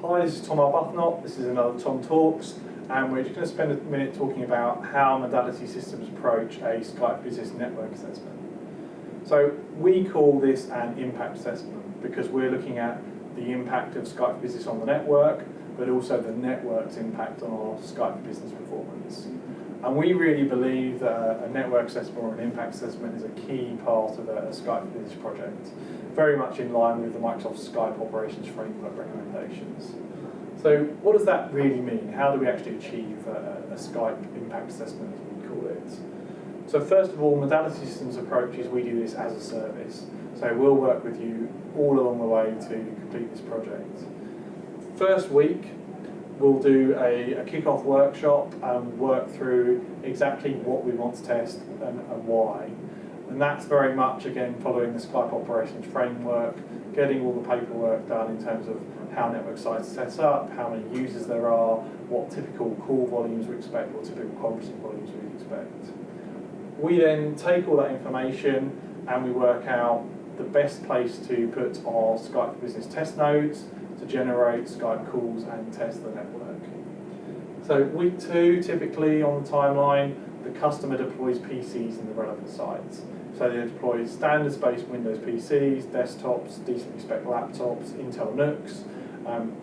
Hi, this is Tom Arbuthnot. This is another Tom Talks, and we're just going to spend a minute talking about how Modality Systems approach a Skype Business Network assessment. So we call this an impact assessment because we're looking at the impact of Skype Business on the network, but also the network's impact on our Skype Business performance. And we really believe that a network assessment or an impact assessment is a key part of a Skype Business project, very much in line with the Microsoft Skype Operations Framework recommendations. So what does that really mean? How do we actually achieve a Skype impact assessment, as we call it? So first of all, Modality Systems approach is we do this as a service. So we'll work with you all along the way to complete this project. First week, we'll do a kick-off workshop and work through exactly what we want to test and why. And that's very much, again, following the Skype Operations Framework, getting all the paperwork done in terms of how network sites are set up, how many users there are, what typical call volumes we expect, what typical conferencing volumes we expect. We then take all that information and we work out the best place to put our Skype Business test nodes to generate Skype calls and test the network. So week 2, typically on the timeline, the customer deploys PCs in the relevant sites. So they deploy standards-based Windows PCs, desktops, decently spec laptops, Intel NUCs.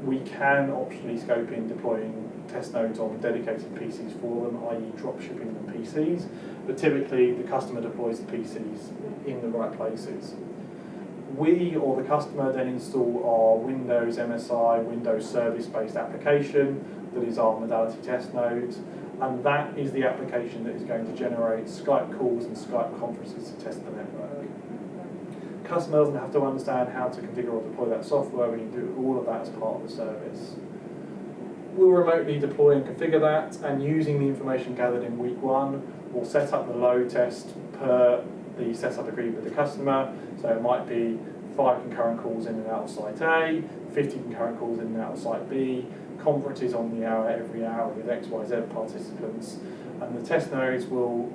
We can optionally scope in deploying test nodes on dedicated PCs for them, i.e. drop shipping them PCs, but typically the customer deploys the PCs in the right places. We or the customer then install our Windows MSI, Windows service-based application that is our Modality test nodes, and that is the application that is going to generate Skype calls and Skype conferences to test the network. Customer doesn't have to understand how to configure or deploy that software. We can do all of that as part of the service. We'll remotely deploy and configure that, and using the information gathered in week 1, we'll set up the load test per the setup agreed with the customer. So it might be 5 concurrent calls in and out of site A, 50 concurrent calls in and out of site B, conferences on the hour every hour with XYZ participants, and the test nodes will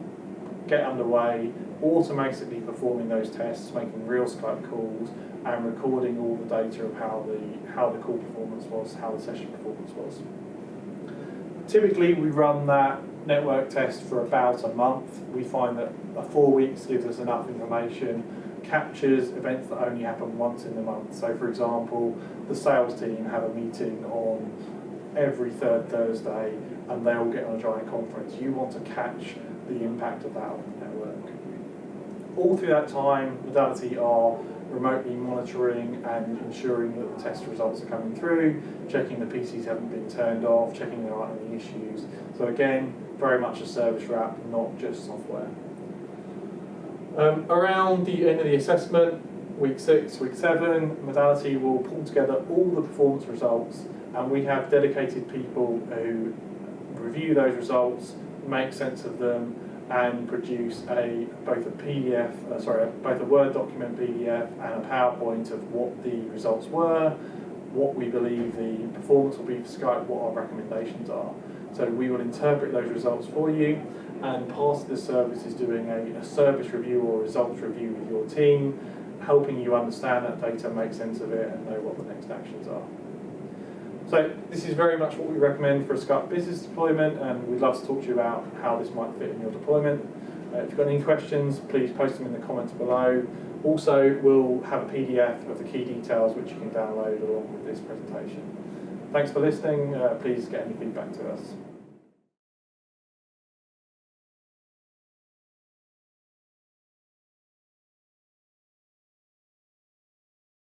get underway, automatically performing those tests, making real Skype calls, and recording all the data of how the call performance was, how the session performance was. Typically, we run that network test for about a month. We find that 4 weeks gives us enough information, captures events that only happen once in the month. So for example, the sales team have a meeting on every 3rd Thursday and they all get on a giant conference. You want to catch the impact of that on the network. All through that time, Modality are remotely monitoring and ensuring that the test results are coming through, checking the PCs haven't been turned off, checking there aren't any issues. So again, very much a service wrap, not just software. Around the end of the assessment, week 6, week 7, Modality will pull together all the performance results, and we have dedicated people who review those results, make sense of them, and produce both a Word document PDF and a PowerPoint of what the results were, what we believe the performance will be for Skype, what our recommendations are. So we will interpret those results for you, and part of the service is doing a service review or results review with your team, helping you understand that data, make sense of it, and know what the next actions are. So this is very much what we recommend for a Skype Business deployment, and we'd love to talk to you about how this might fit in your deployment. If you've got any questions, please post them in the comments below. Also, we'll have a PDF of the key details which you can download along with this presentation. Thanks for listening. Please get any feedback to us.